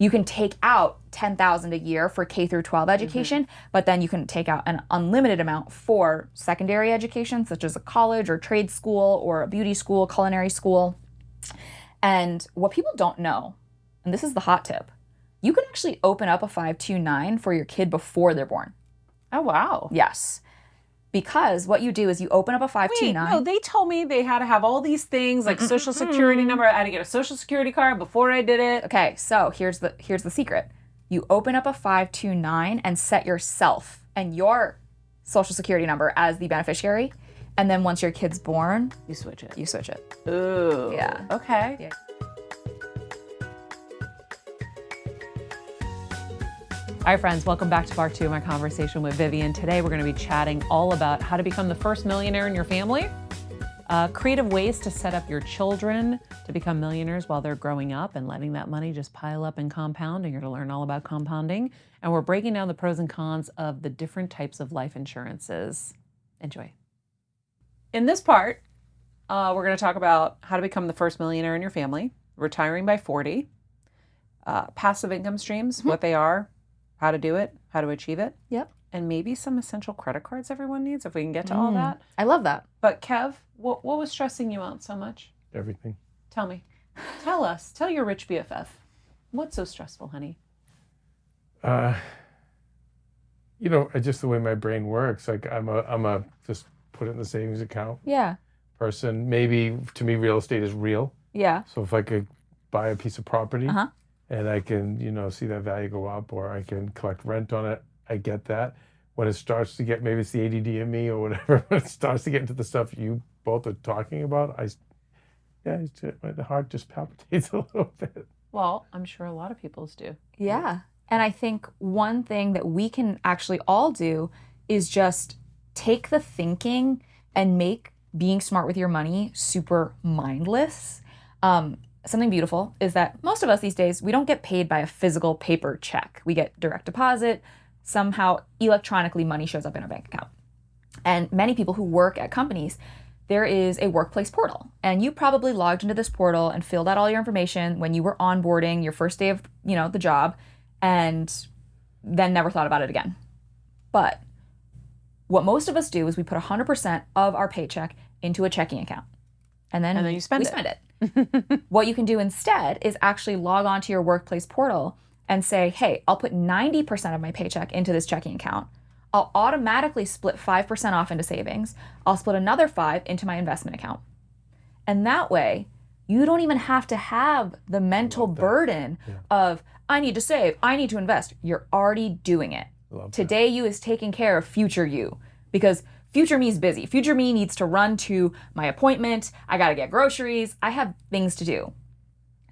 You can take out $10,000 a year for K through 12 education, but then you can take out an unlimited amount for secondary education, such as a college or trade school or a beauty school, culinary school. And what people don't know, and this is the hot tip, you can actually open up a 529 for your kid before they're born. Oh, wow. Yes. Because what you do is you open up a 529. Wait, no, they told me they had to have all these things like social security number. I had to get a social security card before I did it. Okay, so here's the secret. You open up a 529 and set yourself and your social security number as the beneficiary. And then once your kid's born, You switch it. you switch it. Ooh. Yeah. Okay. Yeah. Hi friends, welcome back to part 2 of my conversation with Vivian. Today we're going to be chatting all about how to become the first millionaire in your family, creative ways to set up your children to become millionaires while they're growing up and letting that money just pile up and compound, and you're going to learn all about compounding. And we're breaking down the pros and cons of the different types of life insurances. Enjoy. In this part, we're going to talk about how to become the first millionaire in your family, retiring by 40, passive income streams, what they are, how to do it, how to achieve it. Yep. And maybe some essential credit cards everyone needs if we can get to all that. I love that. But Kev, what was stressing you out so much? Everything. Tell me. Tell us. Tell your rich BFF. What's so stressful, honey? Just the way my brain works. Like I'm a just put it in the savings account Yeah. person. Maybe to me, real estate is real. Yeah. So if I could buy a piece of property Uh-huh. and I can, see that value go up, or I can collect rent on it, I get that. When it starts to get, maybe it's the ADD in me or whatever, when it starts to get into the stuff you both are talking about, the heart just palpitates a little bit. Well, I'm sure a lot of people's do. Yeah. And I think one thing that we can actually all do is just take the thinking and make being smart with your money super mindless. Something beautiful is that most of us these days, we don't get paid by a physical paper check. We get direct deposit. Somehow electronically money shows up in our bank account. And many people who work at companies, there is a workplace portal. And you probably logged into this portal and filled out all your information when you were onboarding your first day of, the job, and then never thought about it again. But what most of us do is we put 100% of our paycheck into a checking account. And then you spend we spend it. What you can do instead is actually log on to your workplace portal and say, hey, I'll put 90% of my paycheck into this checking account. I'll automatically split 5% off into savings. I'll split another 5 into my investment account. And that way, you don't even have to have the mental burden of, I need to save, I need to invest. You're already doing it. Today you is taking care of future you, because future me is busy. Future me needs to run to my appointment. I got to get groceries. I have things to do.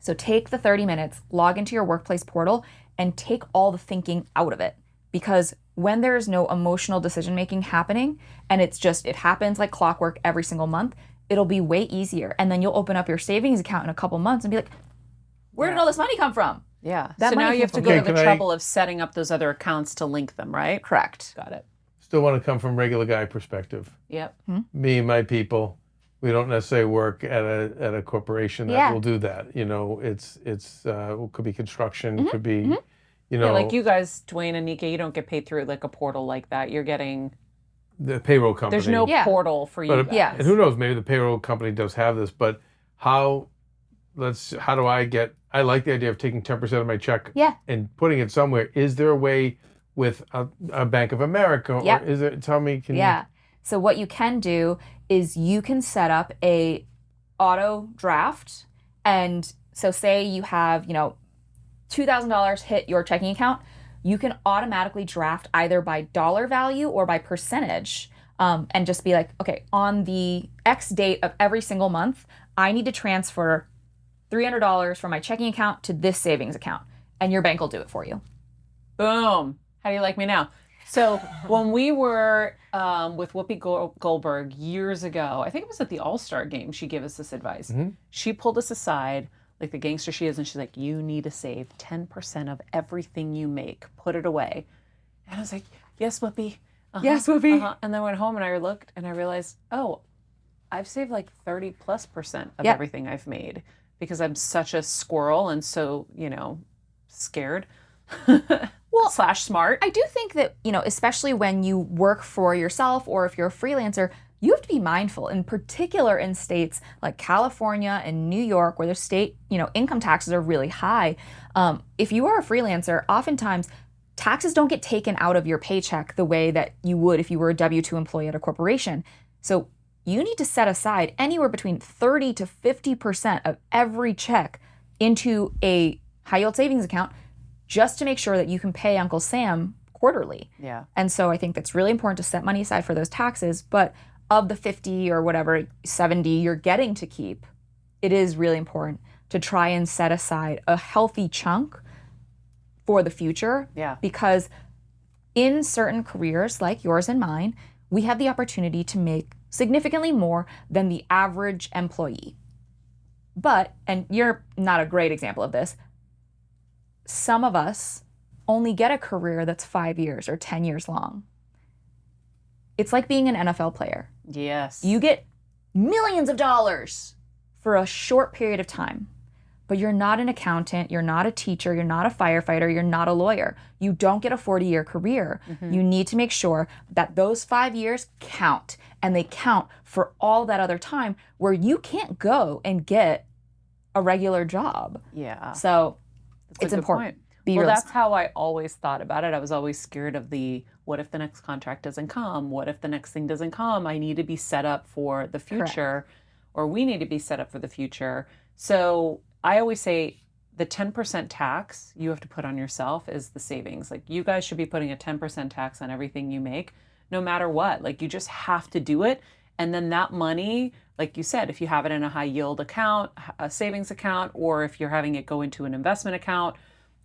So take the 30 minutes, log into your workplace portal, and take all the thinking out of it. Because when there is no emotional decision-making happening, and it happens like clockwork every single month, it'll be way easier. And then you'll open up your savings account in a couple months and be like, where did all this money come from? Yeah. That so now money you have to came go from- to the trouble of setting up those other accounts to link them, right? Correct. Got it. Still want to come from regular guy perspective. Yep. Me and my people, we don't necessarily work at a corporation that will do that. It could be construction, it could be, Yeah, like you guys, Dwayne and Nika, you don't get paid through like a portal like that. You're getting the payroll company. There's no portal for you guys. Yeah. And who knows, maybe the payroll company does have this, but I like the idea of taking 10% of my check and putting it somewhere. Is there a way with a Bank of America, or is it, tell me, So what you can do is you can set up a auto draft. And so say you have, $2,000 hit your checking account, you can automatically draft either by dollar value or by percentage, and just be like, okay, on the X date of every single month, I need to transfer $300 from my checking account to this savings account, and your bank will do it for you. Boom. How do you like me now? So when we were with Whoopi Goldberg years ago, I think it was at the All-Star game, she gave us this advice. She pulled us aside, like the gangster she is, and she's like, you need to save 10% of everything you make. Put it away. And I was like, yes, Whoopi. Yes, Whoopi. And then I went home and I looked and I realized, oh, I've saved like 30+% of everything I've made, because I'm such a squirrel and so, scared. Well, / smart. I do think that, especially when you work for yourself or if you're a freelancer, you have to be mindful, in particular in states like California and New York, where the state, income taxes are really high. If you are a freelancer, oftentimes taxes don't get taken out of your paycheck the way that you would if you were a W-2 employee at a corporation. So you need to set aside anywhere between 30 to 50% of every check into a high yield savings account just to make sure that you can pay Uncle Sam quarterly. Yeah. And so I think that's really important to set money aside for those taxes. But of the 50 or whatever, 70 you're getting to keep, it is really important to try and set aside a healthy chunk for the future. Yeah. Because in certain careers like yours and mine, we have the opportunity to make significantly more than the average employee. But, and you're not a great example of this, some of us only get a career that's 5 years or 10 years long. It's like being an NFL player. Yes. You get millions of dollars for a short period of time, but you're not an accountant, you're not a teacher, you're not a firefighter, you're not a lawyer. You don't get a 40-year career. You need to make sure that those 5 years count, and they count for all that other time where you can't go and get a regular job. Yeah. So That's a it's good important. point. Be Well, realistic. that's how I always thought about it. I was always scared of what if the next contract doesn't come? What if the next thing doesn't come? I need to be set up for the future, or we need to be set up for the future. So I always say the 10% tax you have to put on yourself is the savings. Like, you guys should be putting a 10% tax on everything you make, no matter what. Like, you just have to do it. And then that money, like you said, if you have it in a high yield account, a savings account, or if you're having it go into an investment account,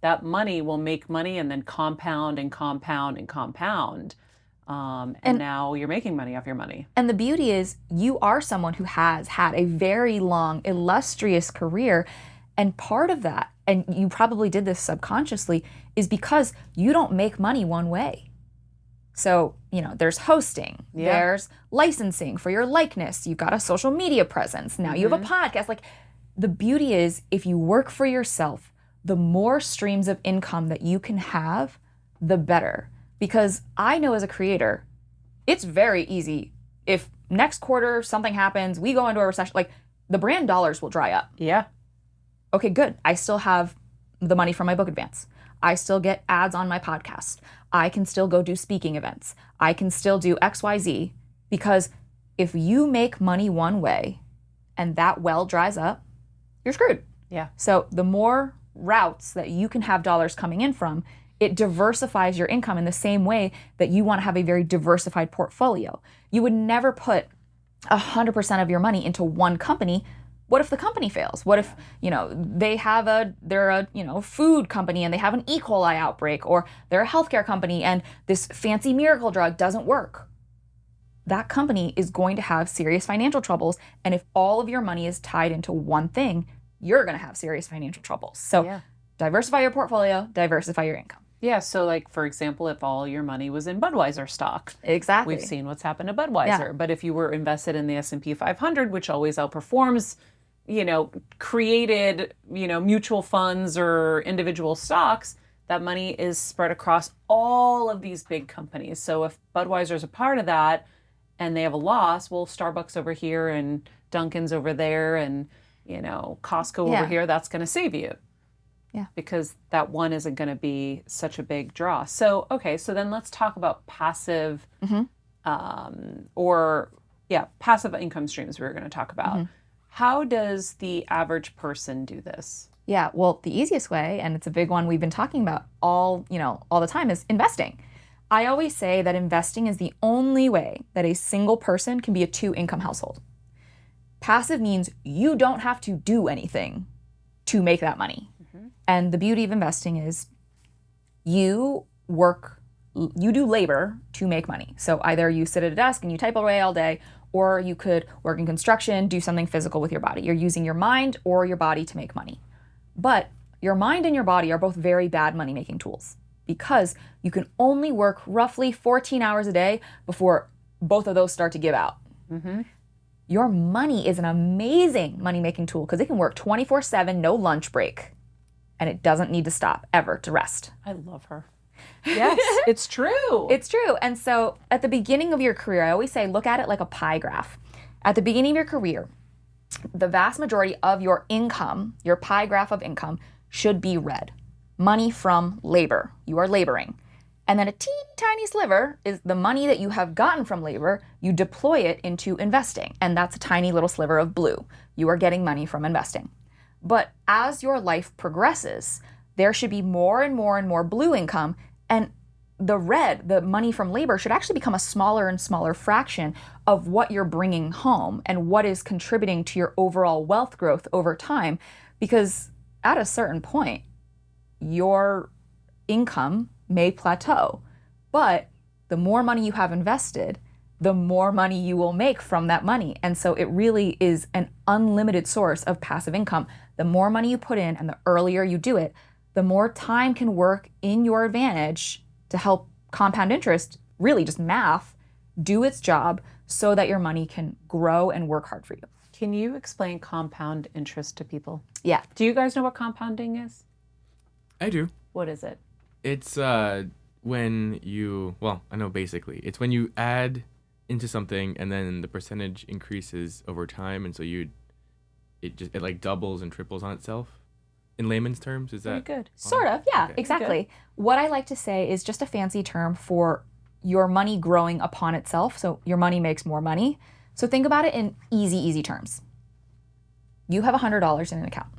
that money will make money and then compound and compound and compound. And now you're making money off your money. And the beauty is you are someone who has had a very long, illustrious career. And part of that, and you probably did this subconsciously, is because you don't make money one way. So, there's hosting, there's licensing for your likeness, you've got a social media presence, now you have a podcast. Like, the beauty is if you work for yourself, the more streams of income that you can have, the better. Because I know as a creator, it's very easy. If next quarter something happens, we go into a recession, like, the brand dollars will dry up. Yeah. Okay, good. I still have the money from my book advance. I still get ads on my podcast. I can still go do speaking events. I can still do XYZ, because if you make money one way and that well dries up, you're screwed. Yeah. So the more routes that you can have dollars coming in from, it diversifies your income in the same way that you want to have a very diversified portfolio. You would never put 100% of your money into one company. What if the company fails? What if, they're a food company and they have an E. coli outbreak, or they're a healthcare company and this fancy miracle drug doesn't work? That company is going to have serious financial troubles. And if all of your money is tied into one thing, you're going to have serious financial troubles. So diversify your portfolio, diversify your income. Yeah. So, like, for example, if all your money was in Budweiser stock, Exactly. we've seen what's happened to Budweiser. Yeah. But if you were invested in the S&P 500, which always outperforms, created, mutual funds or individual stocks, that money is spread across all of these big companies. So if Budweiser's a part of that and they have a loss, well, Starbucks over here and Dunkin's over there and, Costco over here, that's going to save you. Yeah. Because that one isn't going to be such a big draw. So, okay, so then let's talk about passive passive income streams we were going to talk about. How does the average person do this? Yeah, well, the easiest way, and it's a big one we've been talking about all the time, is investing. I always say that investing is the only way that a single person can be a 2-income household. Passive means you don't have to do anything to make that money. And the beauty of investing is you do labor to make money. So either you sit at a desk and you type away all day, or you could work in construction, do something physical with your body. You're using your mind or your body to make money. But your mind and your body are both very bad money-making tools, because you can only work roughly 14 hours a day before both of those start to give out. Your money is an amazing money-making tool because it can work 24/7, no lunch break. and it doesn't need to stop ever to rest. I love her. Yes, it's true. It's true. And so at the beginning of your career, I always say, look at it like a pie graph. At the beginning of your career, the vast majority of your income, your pie graph of income, should be red. Money from labor. You are laboring. And then a teeny tiny sliver is the money that you have gotten from labor. You deploy it into investing. And that's a tiny little sliver of blue. You are getting money from investing. But as your life progresses, there should be more and more and more blue income. And the red, the money from labor, should actually become a smaller and smaller fraction of what you're bringing home and what is contributing to your overall wealth growth over time. Because at a certain point, your income may plateau. But the more money you have invested, the more money you will make from that money. And so it really is an unlimited source of passive income. The more money you put in and the earlier you do it, the more time can work in your advantage to help compound interest, really just math, do its job so that your money can grow and work hard for you. Can you explain compound interest to people? Yeah. Do you guys know what compounding is? I do. What is it? It's when you, well, I know basically. It's when you add into something and then the percentage increases over time, and so it like doubles and triples on itself. In layman's terms, is Very that good. Sort of, yeah, Okay. exactly. What I like to say is just a fancy term for your money growing upon itself. So your money makes more money. So think about it in easy terms. You have $100 in an account.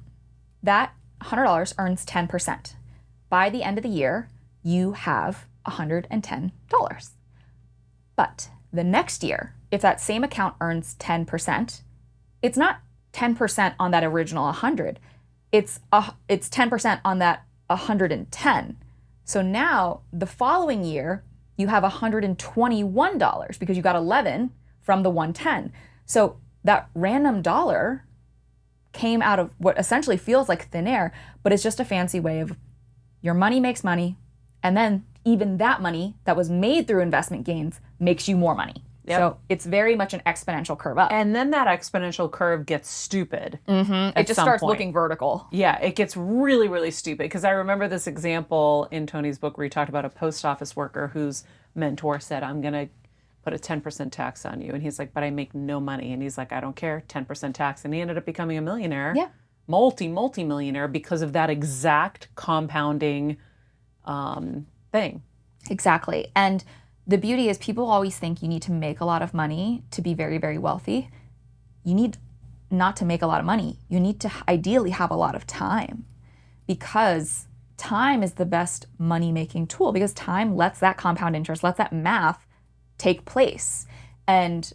That $100 earns 10%. By the end of the year, you have $110. But the next year, if that same account earns 10%, it's not 10% on that original 100. It's 10% on that 110. So now the following year, you have $121 because you got 11 from the 110. So that random dollar came out of what essentially feels like thin air, but it's just a fancy way of your money makes money, and then even that money that was made through investment gains makes you more money. Yep. So it's very much an exponential curve up. And then that exponential curve gets stupid. It just starts looking vertical. Yeah, it gets really, really stupid. Because I remember this example in Tony's book where he talked about a post office worker whose mentor said, I'm going to put a 10% tax on you. And he's like, but I make no money. And he's like, I don't care, 10% tax. And he ended up becoming a millionaire. Yeah. Multi-millionaire because of that exact compounding thing. Exactly. And the beauty is people always think you need to make a lot of money to be very, very wealthy. You need not to make a lot of money. You need to ideally have a lot of time, because time is the best money-making tool, because time lets that compound interest, lets that math take place. And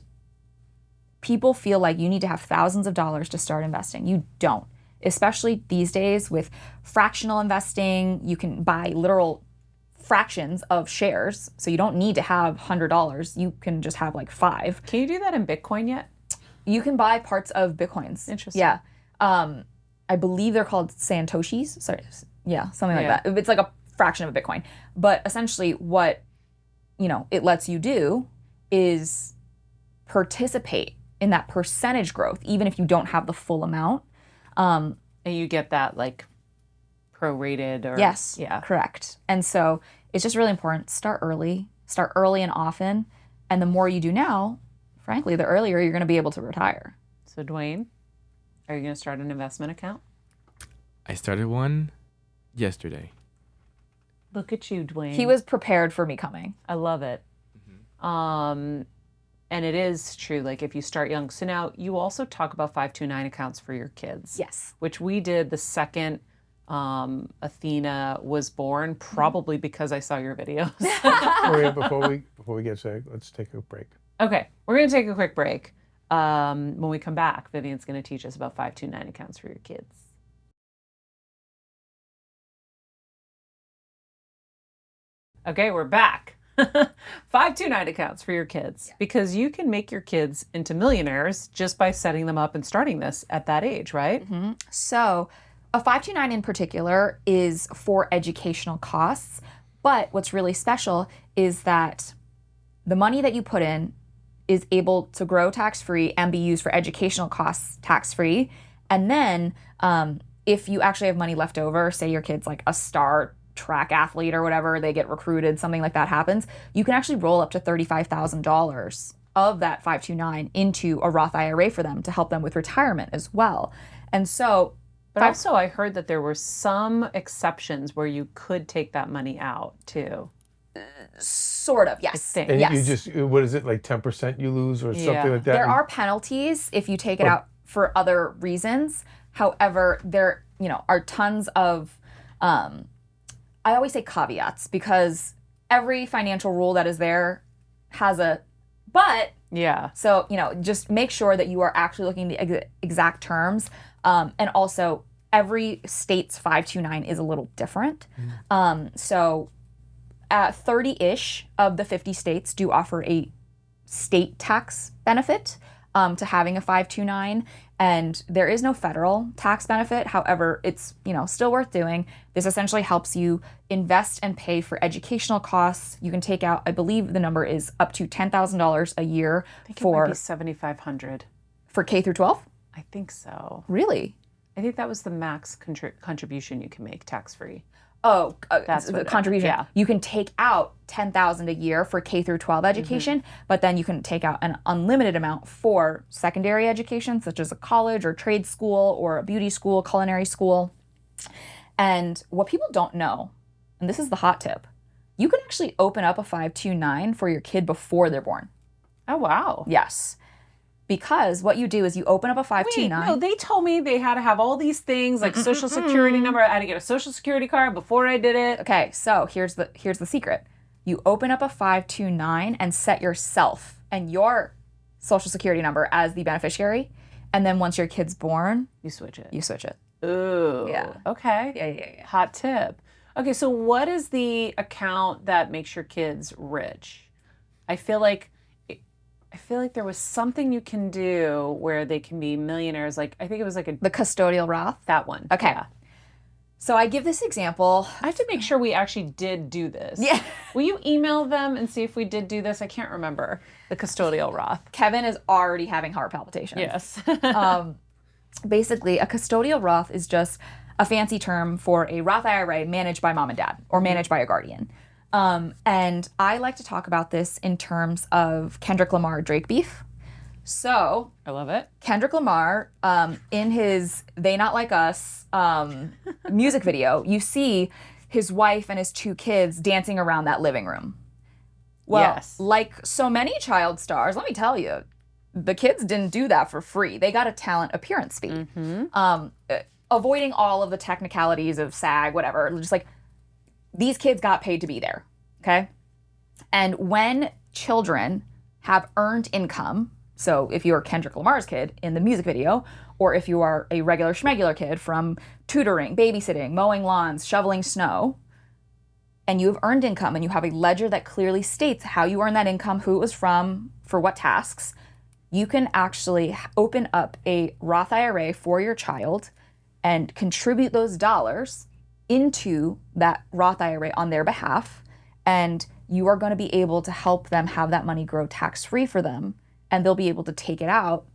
people feel like you need to have thousands of dollars to start investing. You don't. Especially these days with fractional investing, you can buy literal fractions of shares. So you don't need to have $100. You can just have like 5. Can you do that in Bitcoin yet? You can buy parts of Bitcoins. Interesting. Yeah. I believe they're called Satoshis. Sorry. Yeah, something like that. It's like a fraction of a Bitcoin. But essentially what, it lets you do is participate in that percentage growth, even if you don't have the full amount. And you get that like prorated or... Yes, Yeah. correct. And so it's just really important. Start early and often. And the more you do now, frankly, the earlier you're going to be able to retire. So Dwayne, are you going to start an investment account? I started one yesterday. Look at you, Dwayne. He was prepared for me coming. I love it. And it is true, like if you start young. So now you also talk about 529 accounts for your kids. Yes. Which we did the second Athena was born, probably because I saw your videos. Maria, before we get started, let's take a break. Okay, we're going to take a quick break. When we come back, Vivian's going to teach us about 529 accounts for your kids. Okay, we're back. 529 accounts for your kids, because you can make your kids into millionaires just by setting them up and starting this at that age, right? Mm-hmm. So a 529 in particular is for educational costs. But what's really special is that the money that you put in is able to grow tax-free and be used for educational costs tax-free. And then if you actually have money left over, say your kid's like a star track athlete or whatever, they get recruited, something like that happens, you can actually roll up to $35,000 of that 529 into a Roth IRA for them to help them with retirement as well. And so, But also I heard that there were some exceptions where you could take that money out too. sort of, yes. And yes. you just, what is it, like 10% you lose or something like that? There are penalties if you take it out for other reasons. However, there, are tons of, I always say caveats, because every financial rule that is there has a but. Yeah. So, just make sure that you are actually looking at the exact terms. And also, every state's 529 is a little different. So 30-ish of the 50 states do offer a state tax benefit to having a 529, and there is no federal tax benefit. However, it's still worth doing. This essentially helps you invest and pay for educational costs. You can take out, I believe the number is up to $10,000 a year for $7,500 for K through 12. I think so. Really? I think that was the max contribution you can make tax free. Oh, that's the contribution. Yeah. You can take out $10,000 a year for K through 12 education, but then you can take out an unlimited amount for secondary education, such as a college or trade school or a beauty school, culinary school. And what people don't know, and this is the hot tip, you can actually open up a 529 for your kid before they're born. Oh, wow. Yes. Because what you do is you open up a 529. Wait, no, they told me they had to have all these things like social security number. I had to get a social security card before I did it. Okay, so here's the secret. You open up a 529 and set yourself and your social security number as the beneficiary. And then once your kid's born, you switch it. Ooh. Yeah. Okay. Yeah. Hot tip. Okay, so what is the account that makes your kids rich? I feel like there was something you can do where they can be millionaires. Like, I think it was like the custodial Roth. That one. Okay. Yeah. So I give this example. I have to make sure we actually did do this. Yeah. Will you email them and see if we did do this? I can't remember. The custodial Roth. Kevin is already having heart palpitations. Yes. Basically, a custodial Roth is just a fancy term for a Roth IRA managed by mom and dad or managed by a guardian. And I like to talk about this in terms of Kendrick Lamar, Drake beef. So I love it. Kendrick Lamar, in his They Not Like Us music video, you see his wife and his 2 kids dancing around that living room. Well, yes. Like so many child stars, let me tell you, the kids didn't do that for free. They got a talent appearance fee. Avoiding all of the technicalities of SAG, whatever, just like, these kids got paid to be there, okay? And when children have earned income, so if you're Kendrick Lamar's kid in the music video, or if you are a regular schmegular kid from tutoring, babysitting, mowing lawns, shoveling snow, and you've earned income and you have a ledger that clearly states how you earned that income, who it was from, for what tasks, you can actually open up a Roth IRA for your child and contribute those dollars into that Roth IRA on their behalf, and you are going to be able to help them have that money grow tax-free for them, and they'll be able to take it out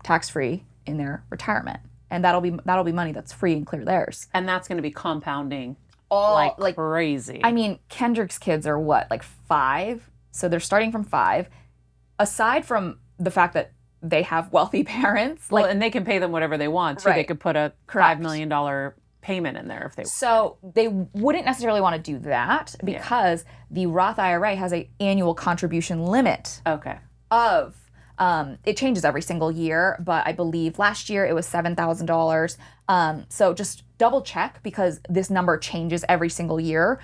tax-free in their retirement. And that'll be money that's free and clear theirs. And that's going to be compounding like crazy. I mean, Kendrick's kids are what, like 5? So they're starting from 5. Aside from the fact that they have wealthy parents, and they can pay them whatever they want too. Right. They could put a $5 million payment in there if they So they wouldn't necessarily want to do that because the Roth IRA has an annual contribution limit of, it changes every single year, but I believe last year it was $7,000. So just double check, because this number changes every single year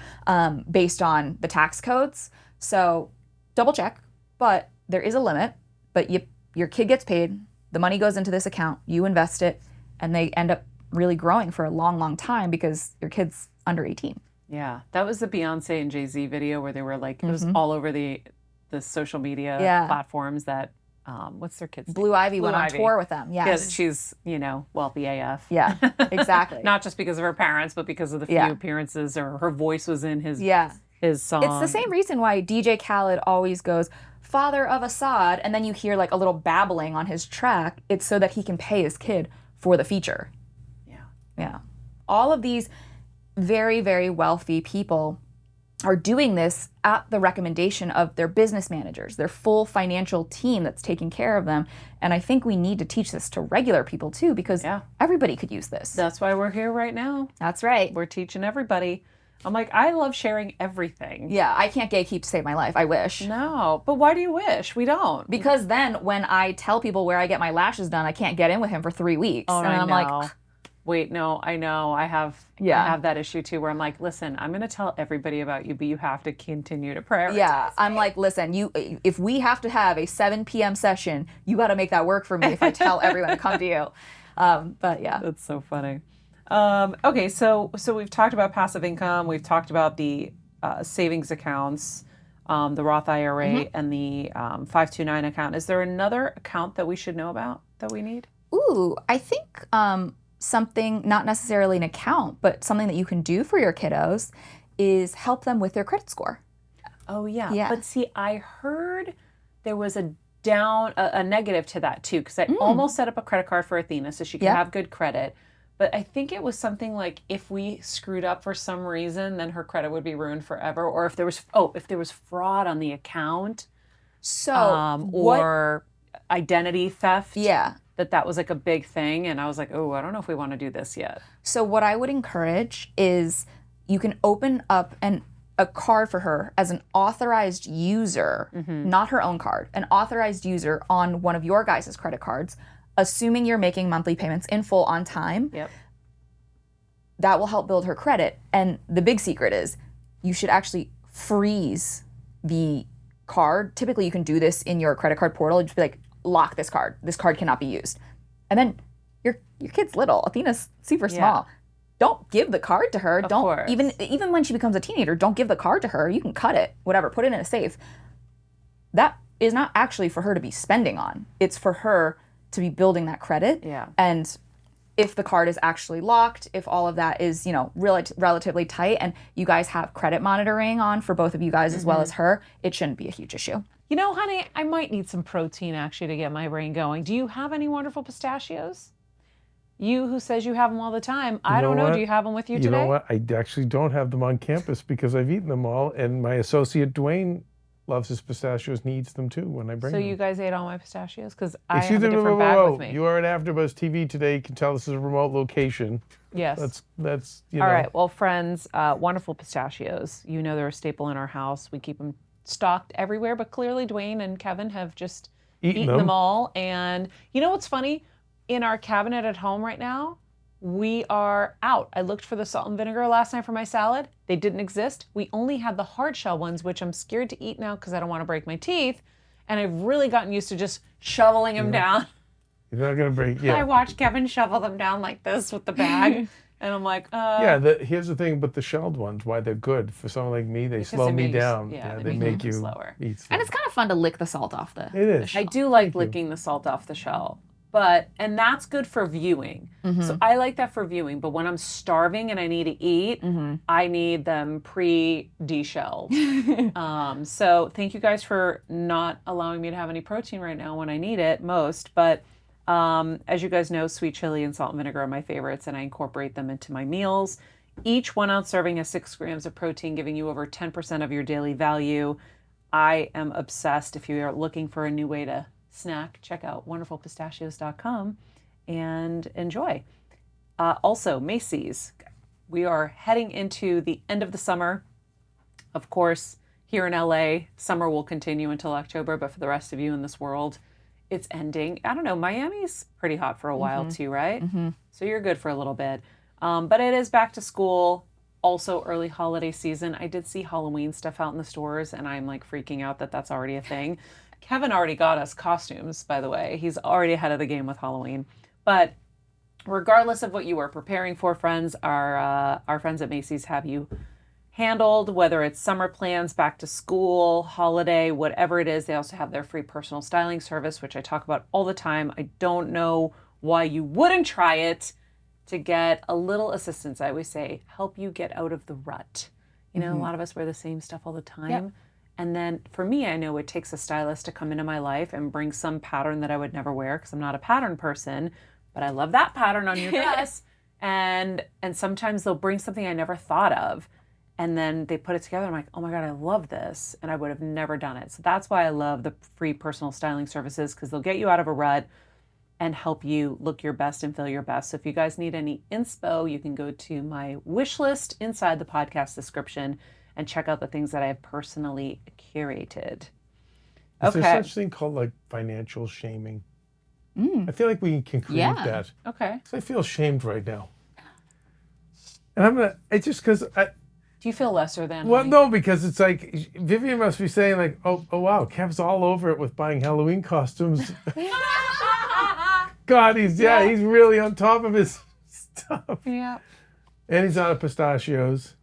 based on the tax codes. So double check, but there is a limit, but your kid gets paid, the money goes into this account, you invest it, and they end up really growing for a long, long time because your kid's under 18. Yeah, that was the Beyonce and Jay-Z video where they were like, it was all over the social media platforms that, what's their kid's Blue name? Ivy went on tour with them, yes. Yeah, she's, wealthy AF. Yeah, exactly. Not just because of her parents, but because of the few appearances, or her voice was in his song. It's the same reason why DJ Khaled always goes, father of Assad, and then you hear like a little babbling on his track. It's so that he can pay his kid for the feature. Yeah. All of these very, very wealthy people are doing this at the recommendation of their business managers, their full financial team that's taking care of them. And I think we need to teach this to regular people too, because everybody could use this. That's why we're here right now. That's right. We're teaching everybody. I'm like, I love sharing everything. Yeah, I can't gatekeep to save my life. I wish. No, but why do you wish? We don't. Because then when I tell people where I get my lashes done, I can't get in with him for 3 weeks. Oh, and I I'm know. like, wait, no, I know. I have that issue too, where I'm like, listen, I'm going to tell everybody about you, but you have to continue to prioritize. Yeah, I'm like, listen, if we have to have a 7 p.m. session, you got to make that work for me if I tell everyone to come to you. But yeah. That's so funny. Okay, so we've talked about passive income. We've talked about the savings accounts, the Roth IRA, and the 529 account. Is there another account that we should know about that we need? Ooh, I think something, not necessarily an account, but something that you can do for your kiddos is help them with their credit score. Oh, yeah. Yeah. But see, I heard there was a negative to that too, because I almost set up a credit card for Athena so she can have good credit. But I think it was something like if we screwed up for some reason, then her credit would be ruined forever. Or if there was fraud on the account, or identity theft. Yeah. That was like a big thing. And I was like, oh, I don't know if we want to do this yet. So what I would encourage is you can open up a card for her as an authorized user, not her own card, an authorized user on one of your guys' credit cards, assuming you're making monthly payments in full on time. Yep. That will help build her credit. And the big secret is you should actually freeze the card. Typically you can do this in your credit card portal. Just be like, lock this card. This card cannot be used. And then your kid's little. Athena's super small. Don't give the card to her. Of course. Even when she becomes a teenager, don't give the card to her. You can cut it, whatever, put it in a safe. That is not actually for her to be spending on. It's for her to be building that credit. Yeah. And if the card is actually locked, if all of that is, relatively tight and you guys have credit monitoring on for both of you guys as well as her, it shouldn't be a huge issue. You know, honey, I might need some protein actually to get my brain going. Do you have any wonderful pistachios? You who says you have them all the time. I don't know. Do you have them with you today? You know what? I actually don't have them on campus because I've eaten them all. And my associate, Dwayne, loves his pistachios and eats them too when I bring them. So you guys ate all my pistachios? Because I have a different bag with me. You are at AfterBuzz TV today. You can tell this is a remote location. Yes. That's All right. Well, friends, wonderful pistachios. You know they're a staple in our house. We keep them stocked everywhere, but clearly Dwayne and Kevin have just eaten them all. And you know what's funny? In our cabinet at home right now, we are out. I looked for the salt and vinegar last night for my salad. They didn't exist. We only had the hard shell ones, which I'm scared to eat now because I don't want to break my teeth. And I've really gotten used to just shoveling them down. You're not going to break, yeah. I watched Kevin shovel them down like this with the bag. And I'm like, here's the thing about the shelled ones, why they're good. For someone like me, they slow me down. They make you slower. Eat slow. And it's kind of fun to lick the salt off the It is. I do like licking the salt off the shell. And that's good for viewing. So I like that for viewing. But when I'm starving and I need to eat, I need them pre-deshelled. So thank you guys for not allowing me to have any protein right now when I need it most. But as you guys know, sweet chili and salt and vinegar are my favorites, and I incorporate them into my meals. Each 1 ounce serving has 6 grams of protein, giving you over 10% of your daily value. I am obsessed. If you are looking for a new way to snack, check out wonderfulpistachios.com and enjoy. Also, Macy's. We are heading into the end of the summer. Of course, here in LA, summer will continue until October, but for the rest of you in this world, it's ending. I don't know, Miami's pretty hot for a while too, right? So you're good for a little bit. But it is back to school, also early holiday season. I did see Halloween stuff out in the stores, and I'm like freaking out that that's already a thing. Kevin already got us costumes, by the way. He's already ahead of the game with Halloween. But regardless of what you are preparing for, friends, our friends at Macy's have you handled, whether it's summer plans, back to school, holiday, whatever it is. They also have their free personal styling service, which I talk about all the time. I don't know why you wouldn't try it to get a little assistance. I always say, help you get out of the rut. You know, a lot of us wear the same stuff all the time. Yep. And then for me, I know it takes a stylist to come into my life and bring some pattern that I would never wear because I'm not a pattern person, but I love that pattern on your dress. And sometimes they'll bring something I never thought of, and then they put it together. I'm like, oh my God, I love this. And I would have never done it. So that's why I love the free personal styling services, because they'll get you out of a rut and help you look your best and feel your best. So if you guys need any inspo, you can go to my wish list inside the podcast description and check out the things that I have personally curated. Is there such thing called like financial shaming? I feel like we can create that. Okay. Because I feel shamed right now. And it's just because Do you feel lesser than? Well, no, because it's like, Vivian must be saying like, oh wow, Kev's all over it with buying Halloween costumes. God, he's really on top of his stuff. Yeah. And he's out of pistachios.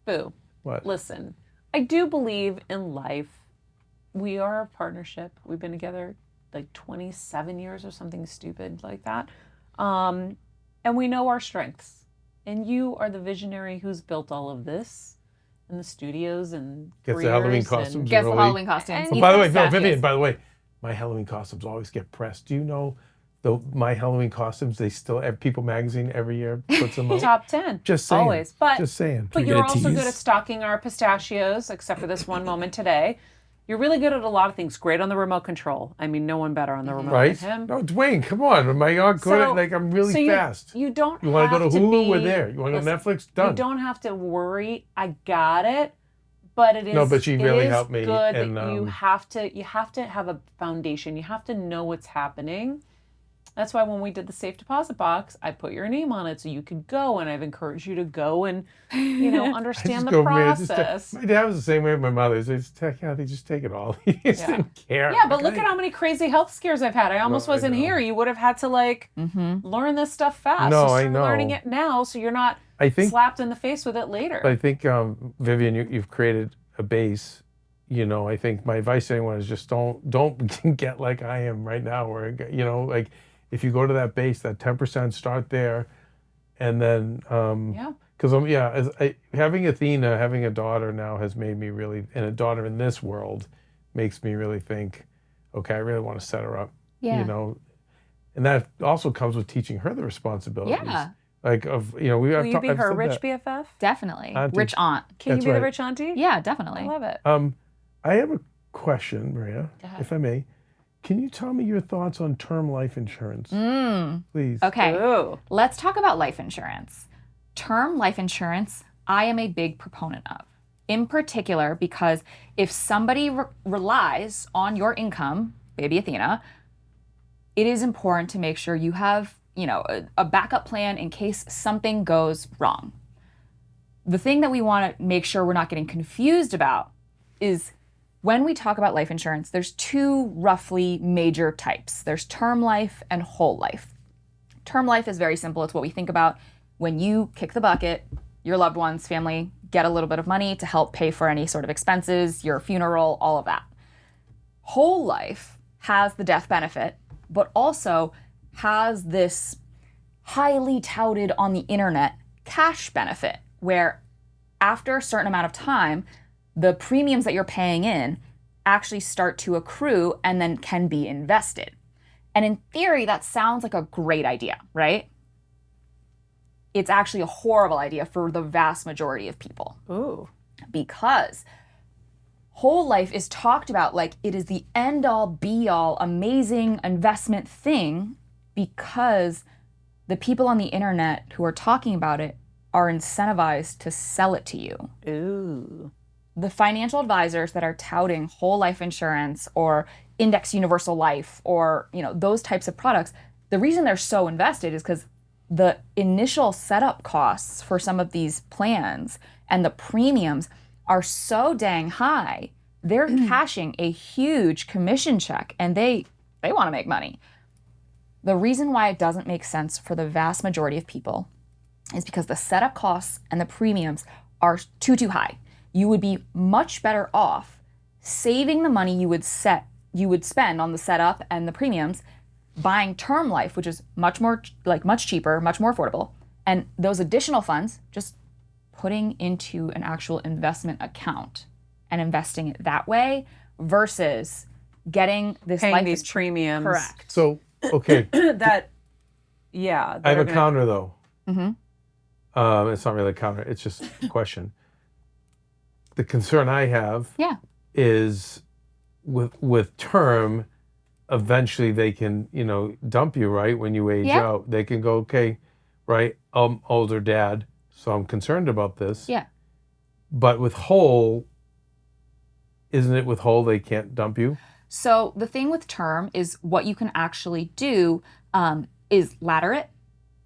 Boo. What? Listen, I do believe in life. We are a partnership. We've been together like 27 years or something stupid like that. And we know our strengths. And you are the visionary who's built all of this in the studios and Gets the Halloween costumes. Gets the early. Halloween costumes. And By the way, no, Vivian, by the way, my Halloween costumes always get pressed. Do you know my Halloween costumes, they still, People magazine every year puts them out? Top 10. Just saying. Always. But, Just saying. But you're also good at stocking our pistachios, except for this one moment today. You're really good at a lot of things. Great on the remote control. I mean, no one better on the remote Right? than him. No, Dwayne, come on. Am I not good at, like, I'm really fast. You don't You want to go to have Hulu? be- We're there. You want to go to Netflix? Done. You don't have to worry. I got it. But it is. No, but she really it is helped me, Good and, that you have to have a foundation. You have to know what's happening. That's why when we did the safe deposit box, I put your name on it so you could go, and I've encouraged you to go and understand the process. My dad was the same way with my mother. He said, Kathy, just take it all. He just didn't care. Yeah, but look at how many crazy health scares I've had. I almost wasn't here. You would have had to learn this stuff fast. No, So I start know. learning it now so you're not slapped in the face with it later. I think, Vivian, you've created a base. I think my advice to anyone is just don't get like I am right now, where like if you go to that base, that 10%, start there, and then because having Athena, having a daughter now has made me really, and a daughter in this world makes me really think, okay, I really want to set her up. And that also comes with teaching her the responsibilities. Yeah. Like Will you be her rich BFF? Definitely. Auntie. Rich aunt. Can That's you be the right. rich auntie? Yeah, definitely. I love it. I have a question, Maria, if I may. Can you tell me your thoughts on term life insurance? Please. Okay. Ooh. Let's talk about life insurance. Term life insurance, I am a big proponent of. In particular, because if somebody relies on your income, baby Athena, it is important to make sure you have, a backup plan in case something goes wrong. The thing that we want to make sure we're not getting confused about is when we talk about life insurance, there's two roughly major types. There's term life and whole life. Term life is very simple. It's what we think about when you kick the bucket, your loved ones, family, get a little bit of money to help pay for any sort of expenses, your funeral, all of that. Whole life has the death benefit, but also has this highly touted on the internet cash benefit, where after a certain amount of time, the premiums that you're paying in actually start to accrue and then can be invested. And in theory, that sounds like a great idea, right? It's actually a horrible idea for the vast majority of people. Ooh. Because whole life is talked about like it is the end-all, be-all, amazing investment thing, because the people on the internet who are talking about it are incentivized to sell it to you. Ooh. The financial advisors that are touting whole life insurance or index universal life or those types of products, the reason they're so invested is because the initial setup costs for some of these plans and the premiums are so dang high, they're cashing a huge commission check and they want to make money. The reason why it doesn't make sense for the vast majority of people is because the setup costs and the premiums are too high. You would be much better off saving the money you would spend on the setup and the premiums, buying term life, which is much cheaper, much more affordable, and those additional funds just putting into an actual investment account and investing it that way versus getting this Paying life these premiums. Correct. So, okay. I I have a counter though. Mm-hmm. It's not really a counter. It's just a question. The concern I have Yeah. is with term, eventually they can, dump you, right? When you age Yeah. out, they can go, okay, right? I'm older dad, so I'm concerned about this. Yeah. But with whole, isn't it with whole they can't dump you? So the thing with term is what you can actually do is ladder it.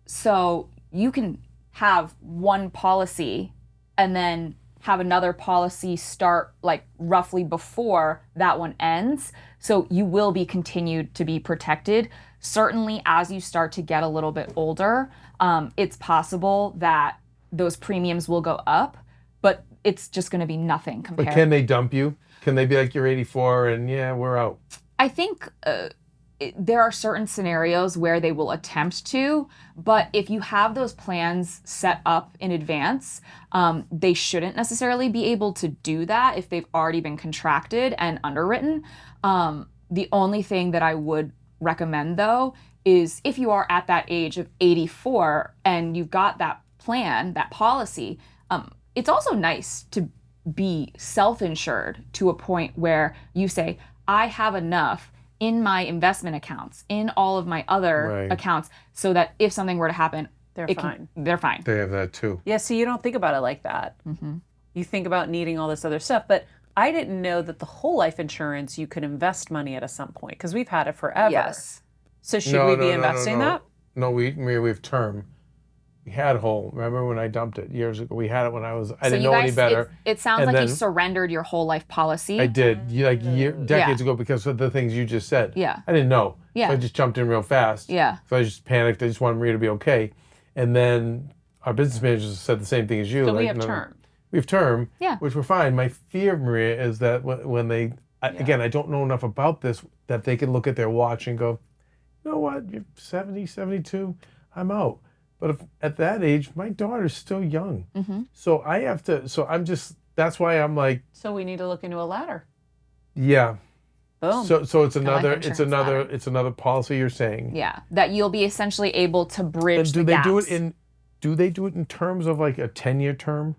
So you can have one policy and then have another policy start like roughly before that one ends. So you will be continued to be protected. Certainly as you start to get a little bit older, it's possible that those premiums will go up, but it's just going to be nothing compared. But can they dump you? Can they be like, you're 84 and yeah, we're out? I think there are certain scenarios where they will attempt to, but if you have those plans set up in advance, they shouldn't necessarily be able to do that if they've already been contracted and underwritten. The only thing that I would recommend, though, is if you are at that age of 84 and you've got that plan, that policy, it's also nice to be self-insured to a point where you say, I have enough in my investment accounts, in all of my other accounts, so that if something were to happen, They're fine. They're fine. They have that too. Yeah, so you don't think about it like that. You think about needing all this other stuff, but I didn't know that the whole life insurance, you could invest money at some point, because we've had it forever. Yes. So should we be investing that? No, we have term. We had whole. Remember when I dumped it years ago? We had it when I didn't know any better. It sounds And like you then surrendered your whole life policy. I did, decades ago, because of the things you just said. Yeah. I didn't know. Yeah. So I just jumped in real fast. Yeah. So I just panicked. I just wanted Maria to be okay. And then our business managers said the same thing as you. So we have term. We have term, Yeah. which we're fine. My fear, Maria, is that when they, again, I don't know enough about this, that they can look at their watch and go, you know what, you're 70, 72, I'm out. But if, at that age, my daughter's still young. So I have to, that's why I'm like. So we need to look into a ladder. Yeah. Boom. So it's another, ladder. it's another policy you're saying. Yeah. That you'll be essentially able to bridge And the gaps. do they do it in terms of like a 10-year term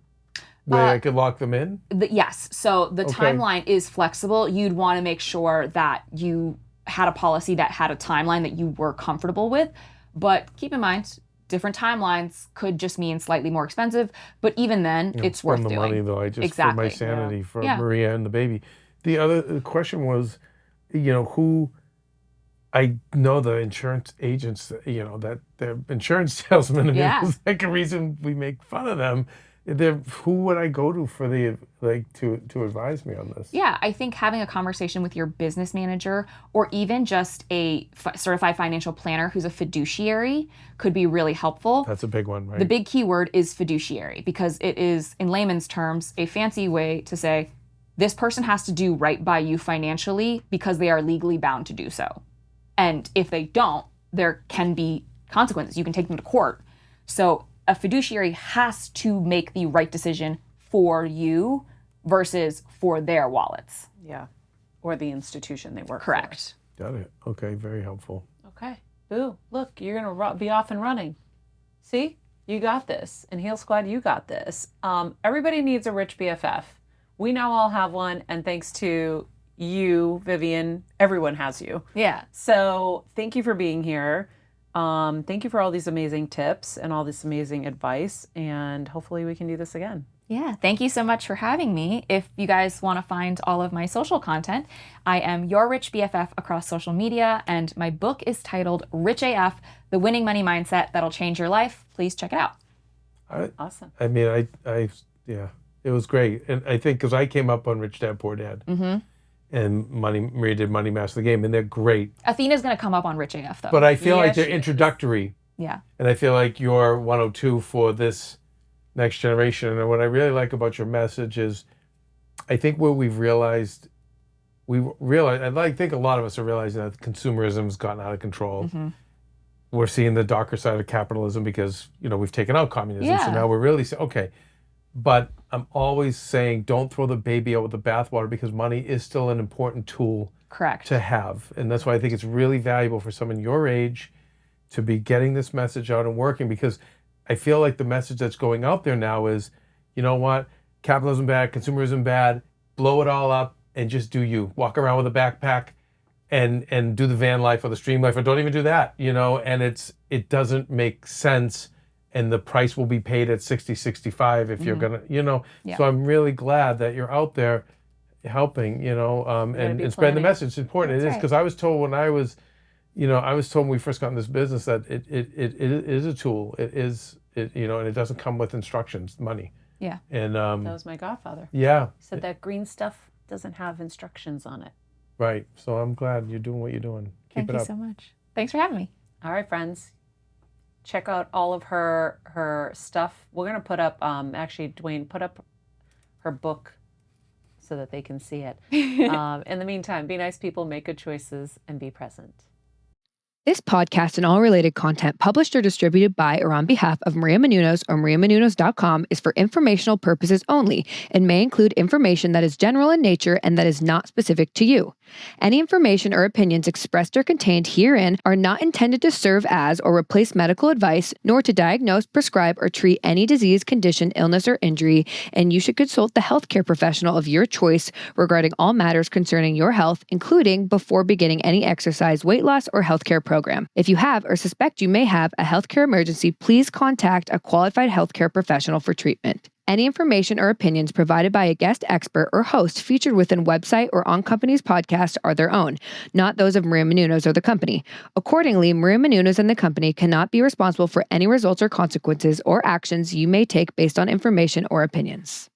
where I could lock them in? Yes. So the timeline is flexible. You'd want to make sure that you had a policy that had a timeline that you were comfortable with. But keep in mind, different timelines could just mean slightly more expensive. But even then, it's worth the doing. money, though. I just, Exactly. for my sanity, for Yeah. Maria and the baby. The other question was, who, I know the insurance agents, that they're insurance salesmen. Yeah. It's like a reason we make fun of them. Who would I go to for to advise me on this? Yeah, I think having a conversation with your business manager or even just a certified financial planner who's a fiduciary could be really helpful. That's a big one, right? The big key word is fiduciary, because it is, in layman's terms, a fancy way to say this person has to do right by you financially because they are legally bound to do so. And if they don't, there can be consequences. You can take them to court. So a fiduciary has to make the right decision for you versus for their wallets. Yeah. Or the institution they work Correct. Got it. Okay, very helpful. for. Okay. Boo. Look, you're going to be off and running. See? You got this. And Heal Squad, you got this. Everybody needs a rich BFF. We now all have one, and thanks to you, Vivian, everyone has you. Yeah. So thank you for being here. Thank you for all these amazing tips and all this amazing advice, and hopefully we can do this again. Yeah, thank you so much for having me. If you guys want to find all of my social content, I am your Rich BFF across social media, and my book is titled Rich AF, The Winning Money Mindset That'll Change Your Life. Please check it out. Awesome. I mean, yeah, it was great. And I think because I came up on Rich Dad, Poor Dad. And Maria did Money Master the Game, and they're great. Athena's going to come up on Rich AF, though. But I feel like Yes, they're she is. introductory. Yeah. And I feel like you're 102 for this next generation. And what I really like about your message is, I think what we've realized, I think a lot of us are realizing that consumerism has gotten out of control. We're seeing the darker side of capitalism because, we've taken out communism. Yeah. So now we're really saying, okay. But I'm always saying, don't throw the baby out with the bathwater, because money is still an important tool Correct. to have. And that's why I think it's really valuable for someone your age to be getting this message out and working, because I feel like the message that's going out there now is, you know what, capitalism bad, consumerism bad, blow it all up and just do you. Walk around with a backpack and do the van life or the stream life, or don't even do that, you know, and it doesn't make sense, and the price will be paid at 60, 65 if you're gonna, you know. Yeah. So I'm really glad that you're out there helping, you know, and spreading the message. It's important. That's it is, because I was told when I was, you know, I was told when we first got in this business that it is a tool. You know, and it doesn't come with instructions, money. Yeah. And That was my godfather. yeah. He said that green stuff doesn't have instructions on it. Right. So I'm glad you're doing what you're doing. Keep Thank it you up. so much. Thanks for having me. All right, friends. Check out all of her stuff. We're gonna put up actually, Dwayne, put up her book so that they can see it. In the meantime, be nice people, make good choices, and be present. This podcast and all related content published or distributed by or on behalf of Maria Menounos or mariamenounos.com is for informational purposes only and may include information that is general in nature and that is not specific to you. Any information or opinions expressed or contained herein are not intended to serve as or replace medical advice, nor to diagnose, prescribe, or treat any disease, condition, illness, or injury, and you should consult the healthcare professional of your choice regarding all matters concerning your health, including before beginning any exercise, weight loss, or healthcare program. If you have or suspect you may have a healthcare emergency, please contact a qualified healthcare professional for treatment. Any information or opinions provided by a guest expert or host featured within website or on company's podcast are their own, not those of Maria Menounos or the company. Accordingly, Maria Menounos and the company cannot be responsible for any results or consequences or actions you may take based on information or opinions.